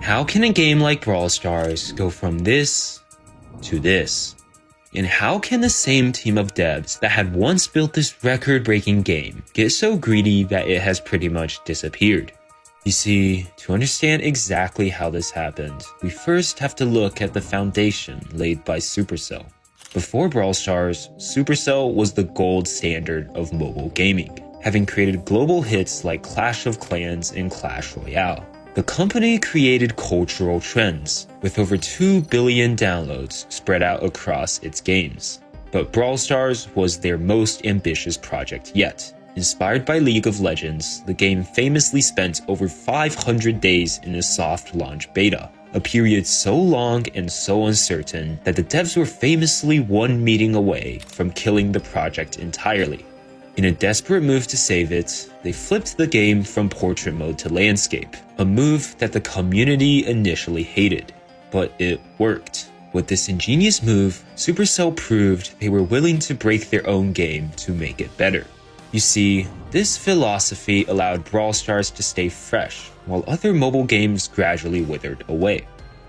How can a game like Brawl Stars go from this to this? And how can the same team of devs that had once built this record-breaking game get so greedy that it has pretty much disappeared? You see, to understand exactly how this happened, we first have to look at the foundation laid by Supercell. Before Brawl Stars, Supercell was the gold standard of mobile gaming, having created global hits like Clash of Clans and Clash Royale. The company created cultural trends, with over 2 billion downloads spread out across its games. But Brawl Stars was their most ambitious project yet. Inspired by League of Legends, the game famously spent over 500 days in a soft launch beta, a period so long and so uncertain that the devs were famously one meeting away from killing the project entirely. In a desperate move to save it, they flipped the game from portrait mode to landscape, a move that the community initially hated. But it worked. With this ingenious move, Supercell proved they were willing to break their own game to make it better. You see, this philosophy allowed Brawl Stars to stay fresh, while other mobile games gradually withered away.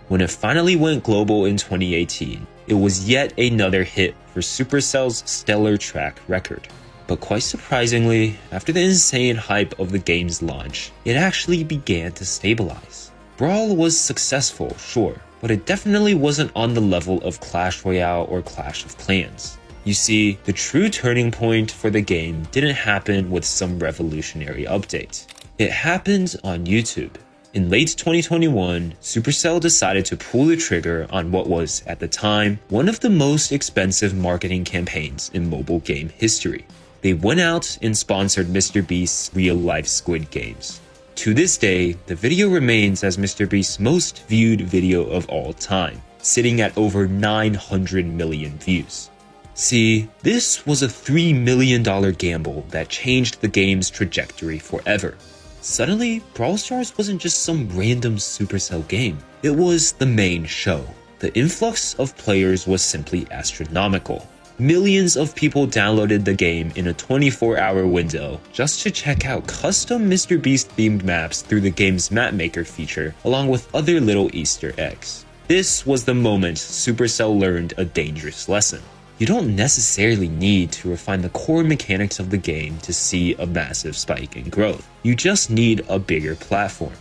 When it finally went global in 2018, it was yet another hit for Supercell's stellar track record. But quite surprisingly, after the insane hype of the game's launch, it actually began to stabilize. Brawl was successful, sure, but it definitely wasn't on the level of Clash Royale or Clash of Clans. You see, the true turning point for the game didn't happen with some revolutionary update. It happened on YouTube. In late 2021, Supercell decided to pull the trigger on what was, at the time, one of the most expensive marketing campaigns in mobile game history. They went out and sponsored MrBeast's real-life Squid Games. To this day, the video remains as MrBeast's most viewed video of all time, sitting at over 900 million views. See, this was a $3 million gamble that changed the game's trajectory forever. Suddenly, Brawl Stars wasn't just some random Supercell game. It was the main show. The influx of players was simply astronomical. Millions of people downloaded the game in a 24-hour window just to check out custom MrBeast-themed maps through the game's map maker feature, along with other little Easter eggs. This was the moment Supercell learned a dangerous lesson. You don't necessarily need to refine the core mechanics of the game to see a massive spike in growth. You just need a bigger platform.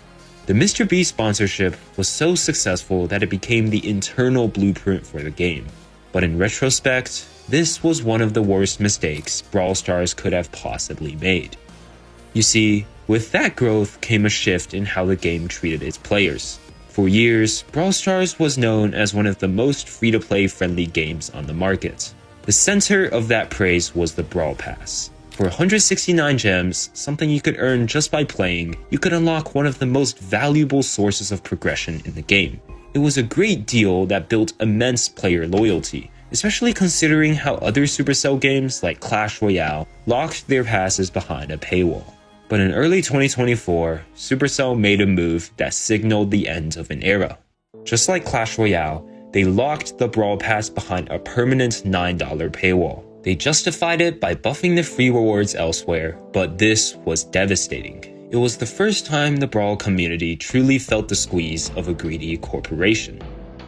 The MrBeast sponsorship was so successful that it became the internal blueprint for the game. But in retrospect, this was one of the worst mistakes Brawl Stars could have possibly made. You see, with that growth came a shift in how the game treated its players. For years, Brawl Stars was known as one of the most free-to-play friendly games on the market. The center of that praise was the Brawl Pass. For 169 gems, something you could earn just by playing, you could unlock one of the most valuable sources of progression in the game. It was a great deal that built immense player loyalty, especially considering how other Supercell games like Clash Royale locked their passes behind a paywall. But in early 2024, Supercell made a move that signaled the end of an era. Just like Clash Royale, they locked the Brawl Pass behind a permanent $9 paywall. They justified it by buffing the free rewards elsewhere, but this was devastating. It was the first time the Brawl community truly felt the squeeze of a greedy corporation.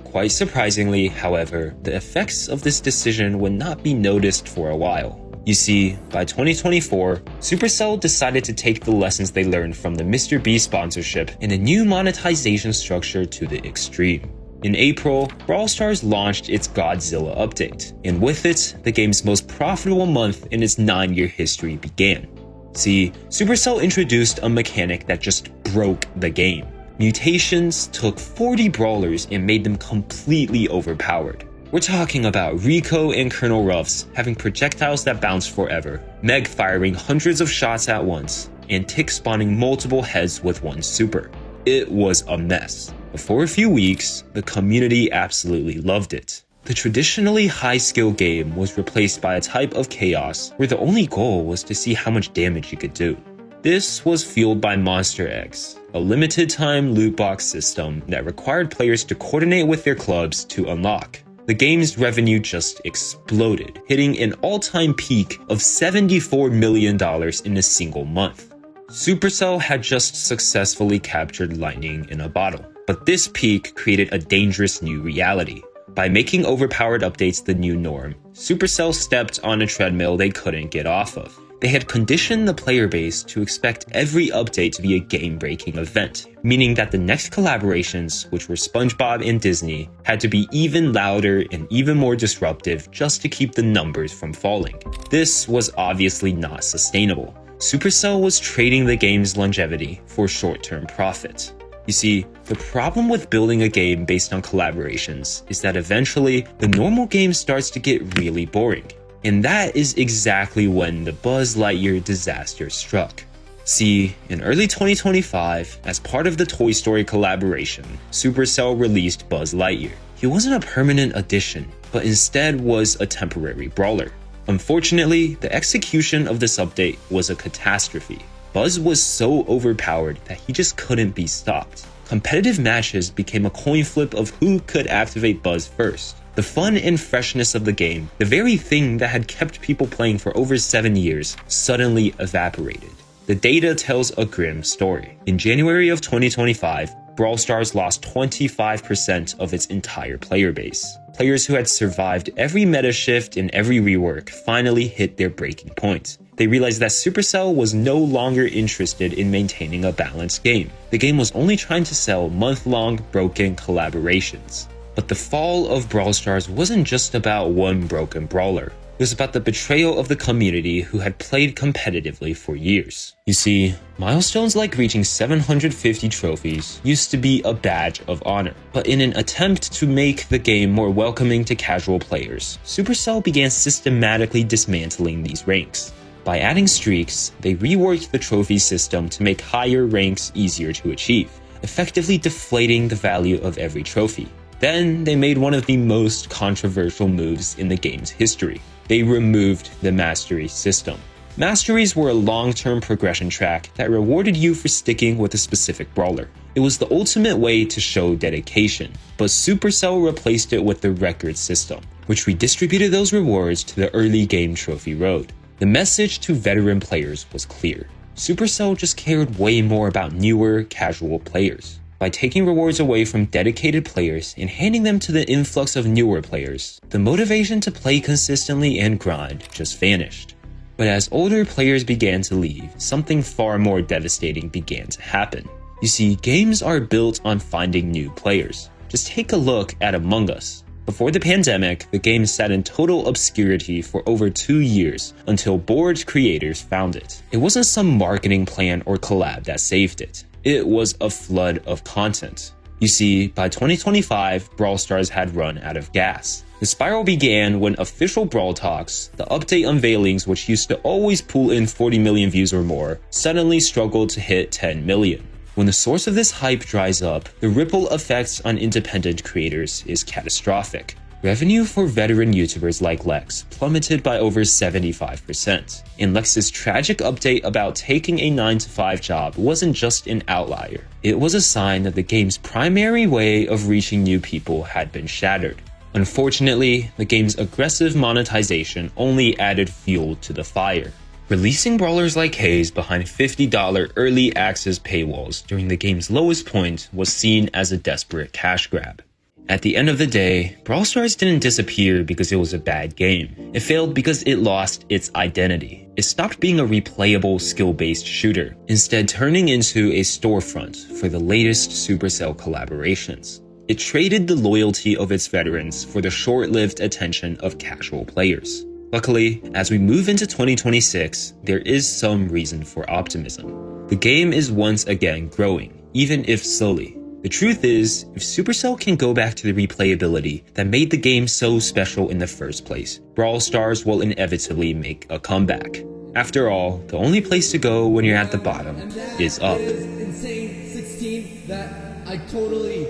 Quite surprisingly, however, the effects of this decision would not be noticed for a while. You see, by 2024, Supercell decided to take the lessons they learned from the MrBeast sponsorship and a new monetization structure to the extreme. In April, Brawl Stars launched its Godzilla update, and with it, the game's most profitable month in its 9-year history began. See, Supercell introduced a mechanic that just broke the game. Mutations took 40 brawlers and made them completely overpowered. We're talking about Rico and Colonel Ruffs having projectiles that bounce forever, Meg firing hundreds of shots at once, and Tick spawning multiple heads with one super. It was a mess. But for a few weeks, the community absolutely loved it. The traditionally high-skill game was replaced by a type of chaos where the only goal was to see how much damage you could do. This was fueled by Monster X, a limited-time loot box system that required players to coordinate with their clubs to unlock. The game's revenue just exploded, hitting an all-time peak of $74 million in a single month. Supercell had just successfully captured lightning in a bottle. But this peak created a dangerous new reality. By making overpowered updates the new norm, Supercell stepped on a treadmill they couldn't get off of. They had conditioned the player base to expect every update to be a game-breaking event, meaning that the next collaborations, which were SpongeBob and Disney, had to be even louder and even more disruptive just to keep the numbers from falling. This was obviously not sustainable. Supercell was trading the game's longevity for short-term profit. You see, the problem with building a game based on collaborations is that eventually, the normal game starts to get really boring. And that is exactly when the Buzz Lightyear disaster struck. See, in early 2025, as part of the Toy Story collaboration, Supercell released Buzz Lightyear. He wasn't a permanent addition, but instead was a temporary brawler. Unfortunately, the execution of this update was a catastrophe. Buzz was so overpowered that he just couldn't be stopped. Competitive matches became a coin flip of who could activate Buzz first. The fun and freshness of the game, the very thing that had kept people playing for over 7 years, suddenly evaporated. The data tells a grim story. In January of 2025, Brawl Stars lost 25% of its entire player base. Players who had survived every meta shift and every rework finally hit their breaking point. They realized that Supercell was no longer interested in maintaining a balanced game. The game was only trying to sell month-long broken collaborations. But the fall of Brawl Stars wasn't just about one broken brawler. It was about the betrayal of the community who had played competitively for years. You see, milestones like reaching 750 trophies used to be a badge of honor. But in an attempt to make the game more welcoming to casual players, Supercell began systematically dismantling these ranks. By adding streaks, they reworked the trophy system to make higher ranks easier to achieve, effectively deflating the value of every trophy. Then, they made one of the most controversial moves in the game's history. They removed the Mastery system. Masteries were a long-term progression track that rewarded you for sticking with a specific brawler. It was the ultimate way to show dedication, but Supercell replaced it with the record system, which redistributed those rewards to the early game trophy road. The message to veteran players was clear. Supercell just cared way more about newer, casual players. By taking rewards away from dedicated players and handing them to the influx of newer players, the motivation to play consistently and grind just vanished. But as older players began to leave, something far more devastating began to happen. You see, games are built on finding new players. Just take a look at Among Us. Before the pandemic, the game sat in total obscurity for over 2 years until bored creators found it. It wasn't some marketing plan or collab that saved it. It was a flood of content. You see, by 2025, Brawl Stars had run out of gas. The spiral began when official Brawl Talks, the update unveilings which used to always pull in 40 million views or more, suddenly struggled to hit 10 million. When the source of this hype dries up, the ripple effects on independent creators is catastrophic. Revenue for veteran YouTubers like Lex plummeted by over 75%. And Lex's tragic update about taking a 9-to-5 job wasn't just an outlier. It was a sign that the game's primary way of reaching new people had been shattered. Unfortunately, the game's aggressive monetization only added fuel to the fire. Releasing brawlers like Haze behind $50 early access paywalls during the game's lowest point was seen as a desperate cash grab. At the end of the day, Brawl Stars didn't disappear because it was a bad game. It failed because it lost its identity. It stopped being a replayable, skill-based shooter, instead turning into a storefront for the latest Supercell collaborations. It traded the loyalty of its veterans for the short-lived attention of casual players. Luckily, as we move into 2026, there is some reason for optimism. The game is once again growing, even if slowly. The truth is, if Supercell can go back to the replayability that made the game so special in the first place, Brawl Stars will inevitably make a comeback. After all, the only place to go when you're at the bottom is up. Insane 16 that I totally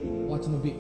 watch him a beat.